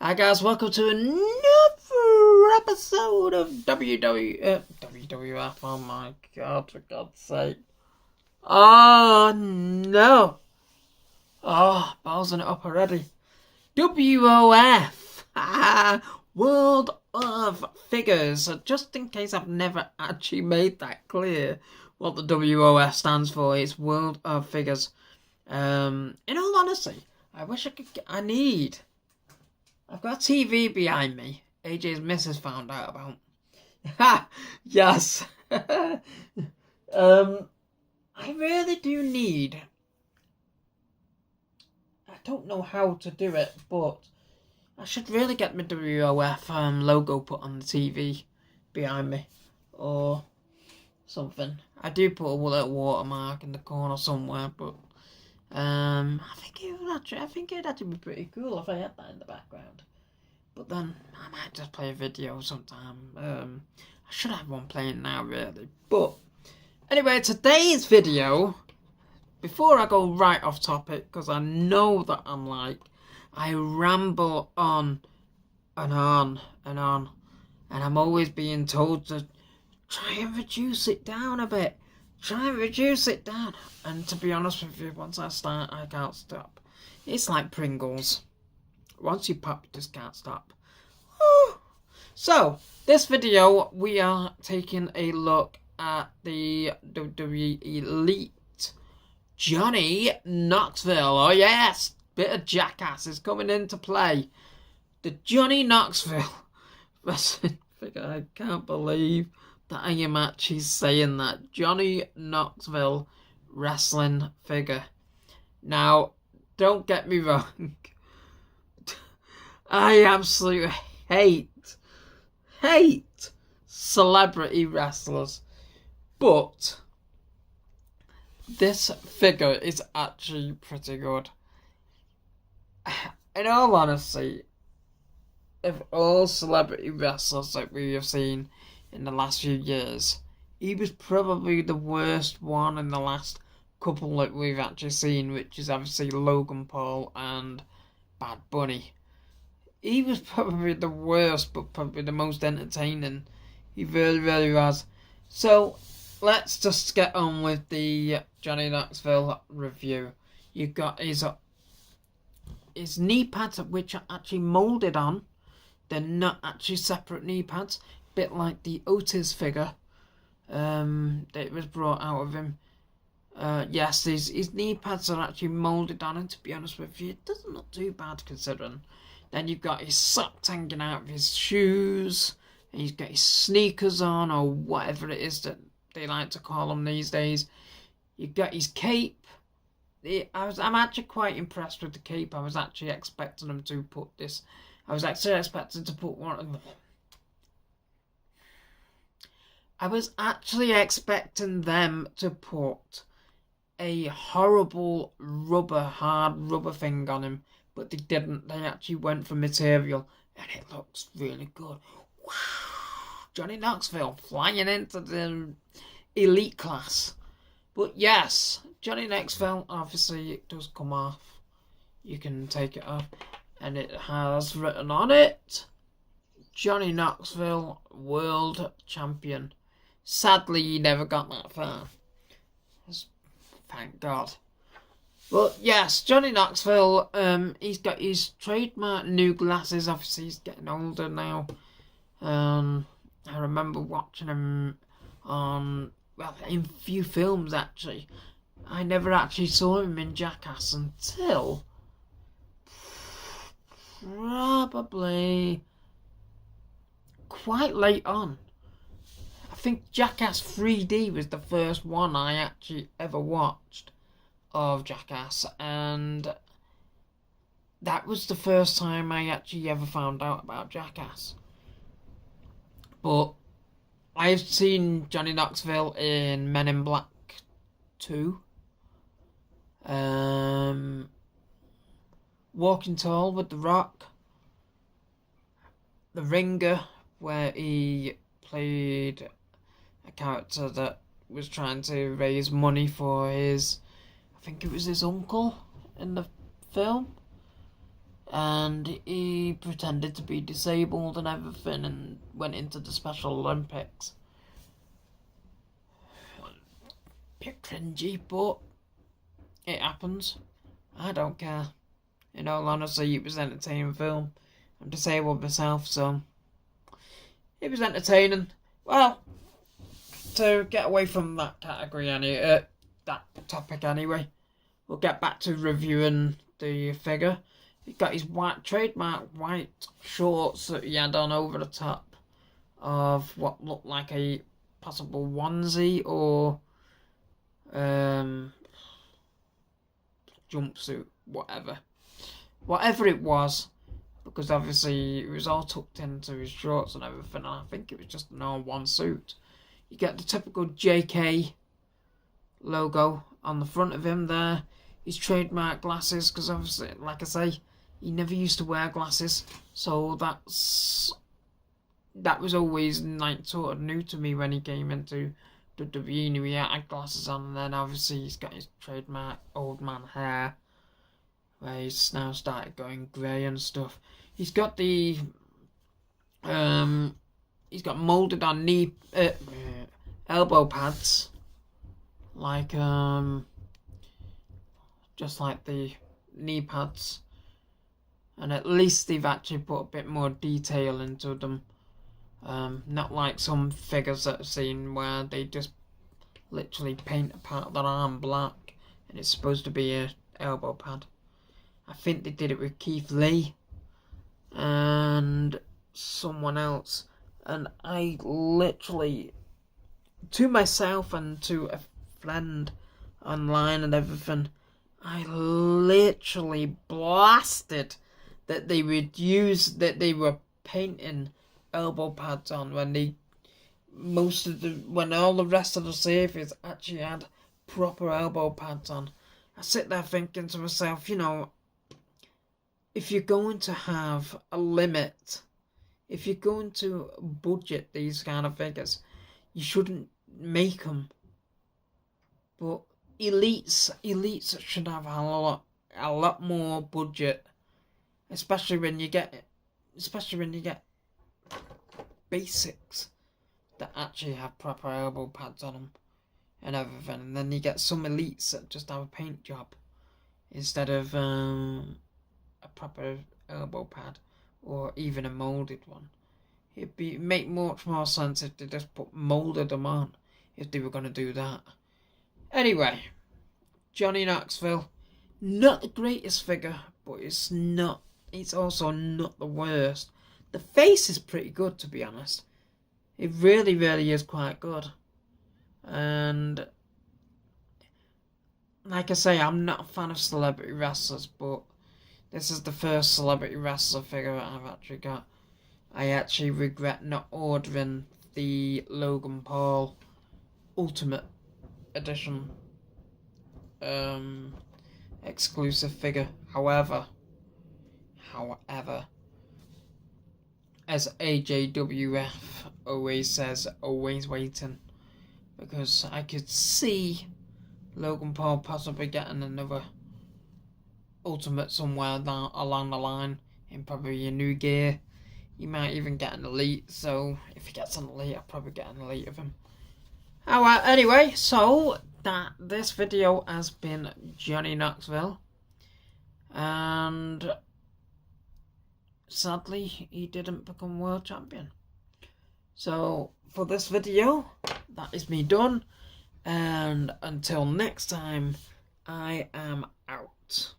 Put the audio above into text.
Hi guys, welcome to another episode of WWF. Oh my god, for God's sake. Oh no. Oh, ballsing it up already. WOF. World of Figures. So just in case I've never actually made that clear what the WOF stands for, it's World of Figures. In all honesty, I wish I could I've got a TV behind me. AJ's missus found out about. Ha! Yes. I really do need. I don't know how to do it, but I should really get my WOF logo put on the TV behind me, or something. I do put a little watermark in the corner somewhere, but I think it'd actually be pretty cool if I had that in the background. But then I might just play a video sometime. I should have one playing now, really. But anyway, today's video, before I go right off topic, because I know that I ramble on and on and on, and I'm always being told to try and reduce it down a bit. Try and reduce it down. And to be honest with you, once I start, I can't stop. It's like Pringles. Once you pop, you just can't stop. Woo. So, this video, we are taking a look at the WWE Elite. Johnny Knoxville. Oh yes, bit of Jackass is coming into play. The Johnny Knoxville wrestling figure. I can't believe that I am actually saying that. Johnny Knoxville wrestling figure. Now, don't get me wrong. I absolutely hate celebrity wrestlers. But this figure is actually pretty good. In all honesty, of all celebrity wrestlers that we have seen in the last few years, he was probably the worst one in the last couple that we've actually seen, which is obviously Logan Paul and Bad Bunny. He was probably the worst, but probably the most entertaining. He really, really was. So, let's just get on with the Johnny Knoxville review. You've got his knee pads, which are actually moulded on. They're not actually separate knee pads. Bit like the Otis figure that was brought out of him. Yes, his knee pads are actually moulded on, and to be honest with you, it doesn't look too bad considering. Then you've got his socks hanging out of his shoes, and he's got his sneakers on, or whatever it is that they like to call them these days. You've got his cape. I'm actually quite impressed with the cape. I was actually expecting them to put this. I was actually expecting to put one. I was actually expecting them to put a horrible hard rubber thing on him, but they didn't. They actually went for material, and it looks really good. Wow! Johnny Knoxville flying into the elite class. But yes, Johnny Knoxville, obviously it does come off. You can take it off, and it has written on it, Johnny Knoxville, World Champion. Sadly, he never got that far. Thank God. But yes, Johnny Knoxville, he's got his trademark new glasses. Obviously, he's getting older now. I remember watching him in a few films, actually. I never actually saw him in Jackass until probably quite late on. I think Jackass 3D was the first one I actually ever watched of Jackass, and that was the first time I actually ever found out about Jackass. But I've seen Johnny Knoxville in Men in Black 2, Walking Tall with The Rock, The Ringer, where he played a character that was trying to raise money for I think it was his uncle in the film. and he pretended to be disabled and everything and went into the Special Olympics. Bit cringy, but it happens. I don't care. In all honesty, it was an entertaining film. I'm disabled myself, so it was entertaining. Well, to get away from that category, that topic anyway, we'll get back to reviewing the figure. He got his trademark white shorts that he had on over the top of what looked like a possible onesie or jumpsuit, whatever it was, because obviously it was all tucked into his shorts and everything, and I think it was just an all-one suit. You get the typical JK logo on the front of him there. His trademark glasses, because obviously, like I say, he never used to wear glasses, so that was always like sort of new to me when he came into WWE. He had glasses on, and then obviously he's got his trademark old man hair, where he's now started going grey and stuff. He's got the he's got moulded on knee elbow pads, like just like the knee pads, and at least they've actually put a bit more detail into them. Not like some figures that I've seen where they just literally paint a part of their arm black and it's supposed to be a elbow pad. I think they did it with Keith Lee and someone else, and I literally, to myself and to a friend online and everything, I literally blasted that they were painting elbow pads on when when all the rest of the surface actually had proper elbow pads on. I sit there thinking to myself, if you're going to have a limit, if you're going to budget these kind of figures, you shouldn't make them. But elites should have a lot more budget, especially when you get basics that actually have proper elbow pads on them and everything, and then you get some elites that just have a paint job instead of a proper elbow pad or even a moulded one. It'd make much more sense if they just moulded them on, if they were going to do that. Anyway, Johnny Knoxville, not the greatest figure, but it's also not the worst. The face is pretty good, to be honest. It really, really is quite good. And like I say, I'm not a fan of celebrity wrestlers, but this is the first celebrity wrestler figure that I've actually got. I actually regret not ordering the Logan Paul Ultimate Edition exclusive figure. However, as AJWF always says, always waiting, because I could see Logan Paul possibly getting another Ultimate somewhere down along the line in probably a new gear. He might even get an Elite, so if he gets an Elite, I'll probably get an Elite of him. Alright, anyway, so this video has been Johnny Knoxville, and sadly he didn't become world champion. So for this video, that is me done, and until next time, I am out.